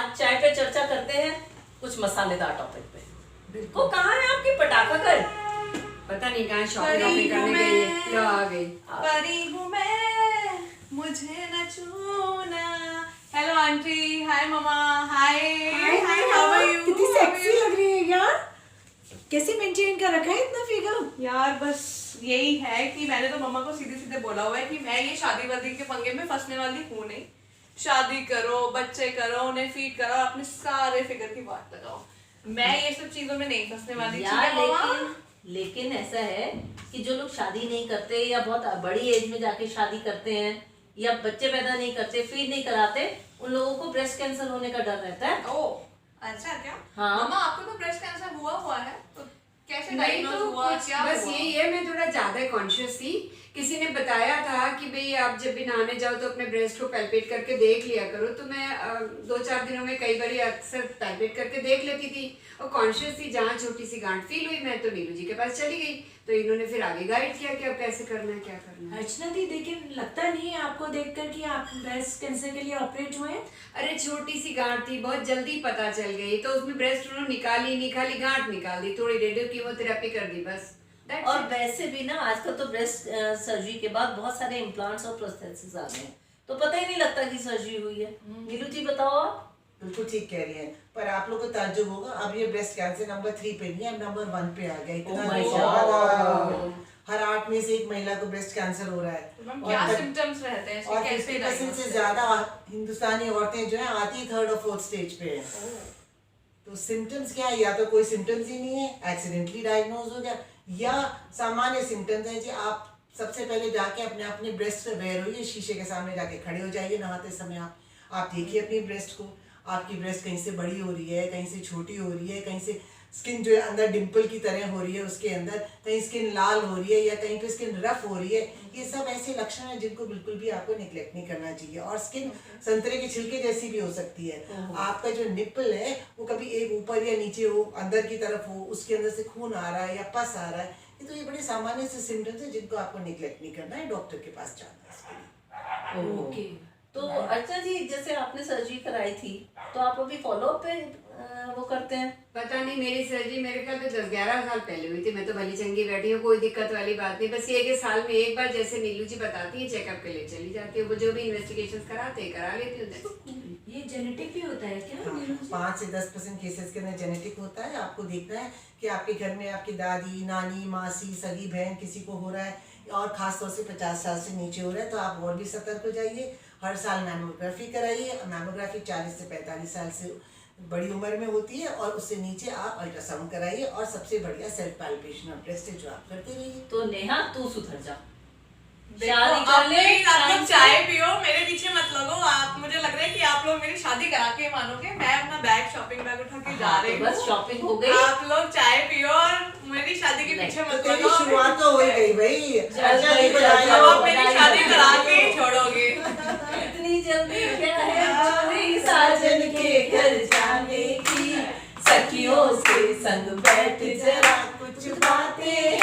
आज चाय पे चर्चा करते हैं कुछ मसालेदार टॉपिक पे। वो कहाँ है आपकी पटाखा कर? पता नहीं कहाँ शॉपिंग करने गई है। लो आ गई। परी हूँ मैं, मुझे न छूना। Hello aunty, hi mama, hi hi, how are you? कितनी सेक्सी लग रही है यार। कैसे मेंटेन कर रखा है इतना फिगर? यार बस यही है कि मैंने तो मम्मा को सीधे सीधे बोला हुआ है कि मैं ये शादी वादी के पंगे में फंसने वाली हूँ नहीं। शादी करो, बच्चे करो, उन्हें फीड करो, अपने सारे फिगर की बात लगाओ। मैं ये सब चीजों में नहीं फंसने वाली। यार लेकिन ऐसा है कि जो लोग शादी नहीं करते या बहुत बड़ी एज में जाके शादी करते हैं या बच्चे पैदा नहीं करते, फीड नहीं कराते, उन लोगों को ब्रेस्ट कैंसर होने का डर रहता है। ओह, अच्छा क्या? हाँ। मम्मा आपको तो ब्रेस्ट कैंसर हुआ है, तो कैसे नहीं डायग्नोज तो हुआ, कुछ क्या बस हुआ? यही है, मैं थोड़ा ज्यादा कॉन्शियस थी। किसी ने बताया था कि भाई आप जब भी नहाने जाओ तो अपने ब्रेस्ट को पैल्पेट करके देख लिया करो। तो मैं 2-4 दिनों में कई बार अक्सर पैल्पेट करके देख लेती थी और कॉन्शियस थी। जहाँ छोटी सी गांठ फील हुई मैं तो नीलू जी के पास चली गई, तो इन्होंने फिर आगे गाइड किया कि अब कैसे करना है, क्या करना है। अर्चना दी, लेकिन लगता नहीं है आपको देखकर कि आप ब्रेस्ट कैंसर के लिए ऑपरेट हुए हैं। अरे छोटी सी गांठ थी, बहुत जल्दी पता चल गई, तो उसमें ब्रेस्ट उन्होंने निकाली नहीं, खाली गांठ निकाल दी, थोड़ी रेडियो कीमोथेरेपी कर दी बस। और वैसे भी ना आजकल तो ब्रेस्ट सर्जरी के बाद बहुत सारे इम्प्लांट्स और प्रोस्थेसिस आ गए हैं, तो पता ही नहीं लगता कि सर्जरी हुई है। नीलू जी बताओ आप। बिल्कुल ठीक कह रही हैं, पर आप लोग को ताज्जुब होगा, अब ये ब्रेस्ट कैंसर नंबर 3 पे नहीं है, अब नंबर 1 पे आ गया। इतना my ज़्यादा। हर 8 में से 1 महिला को ब्रेस्ट कैंसर हो रहा है। तो मैम क्या सिम्टम्स रहते हैं, और कैसे 50% से ज्यादा हिंदुस्तानी औरतें जो है आती 3rd और 4th स्टेज पे है। तो सिम्टम्स क्या है? या तो कोई सिम्टम्स ही नहीं है, एक्सीडेंटली डायग्नोज हो गया, या सामान्य सिम्टम्स है जी। आप सबसे पहले जाके अपने ब्रेस्ट से अवेयर होइए, शीशे के सामने जाके खड़े हो जाइए नहाते समय। आप देखिए अपनी ब्रेस्ट को, आपकी ब्रेस्ट कहीं से बड़ी हो रही है, कहीं से छोटी हो रही है, कहीं से स्किन जो है अंदर डिम्पल की तरह हो रही है, उसके अंदर कहीं स्किन लाल हो रही है या कहीं पे स्किन रफ हो रही है। ये सब ऐसे लक्षण हैं जिनको बिल्कुल भी आपको निग्लेक्ट नहीं करना चाहिए। और स्किन संतरे के छिलके जैसी भी हो सकती है। आपका जो निप्पल है वो कभी एक ऊपर या नीचे हो, अंदर की तरफ हो, उसके अंदर से खून आ रहा है या पस आ रहा है, तो ये बड़े सामान्य से सिम्टम्स है जिनको आपको निग्लेक्ट नहीं करना है, डॉक्टर के पास जाना है। ओके, तो अर्चना जी जैसे आपने सर्जरी कराई थी तो आप अभी फॉलोअप पे वो करते हैं? पता नहीं, मेरी सर्जरी मेरे ख्याल में 10-11 साल पहले हुई थी। मैं तो भली चंगी बैठी हूँ, कोई दिक्कत वाली बात नहीं। बस ये कि साल में एक बार जैसे नीलू जी बताती है चेकअप के लिए चली जाती है, वो जो भी इन्वेस्टिगेशन कराते हैं करा लेती हूँ। ये जेनेटिक भी होता है क्या? हाँ, 5 से 10% केसेस के अंदर जेनेटिक होता है। आपको देखना है कि आपके घर में आपकी दादी, नानी, मासी, सगी बहन किसी को हो रहा है, और खासतौर से 50 साल से नीचे हो रहा है, तो आप और भी सतर्क हो जाइए। हर साल मैमोग्राफी कराइए। मैमोग्राफी 40 से 45 साल से बड़ी उम्र में होती है, और उससे नीचे आप अल्ट्रासाउंड कराइए। और सबसे बढ़िया सेल्फ पैल्पेशन और ब्रेस्ट जो आप करते रहिए। तो नेहा तू सुधर जा, देखो, शादी कर ले। आप लोग चाय पियो, मेरे पीछे मत लगो। आप, मुझे लग रहा है कि आप लोग मेरी शादी करा के मानोगे। मैं अपना बैग, शॉपिंग बैग उठा के जा रही तो हूँ। बस शॉपिंग हो गई। आप लोग चाय पियो और मेरी शादी के पीछे मत तेरी लगो। शुरुआत तो हो ही गई भाई। अच्छा जी, अब आप मेरी शादी करा के छोड़ोगे। इतनी जल्दी क्या है चोरी साजन के घर जाने की, सखियों से संग बैठ जरा कुछ बातें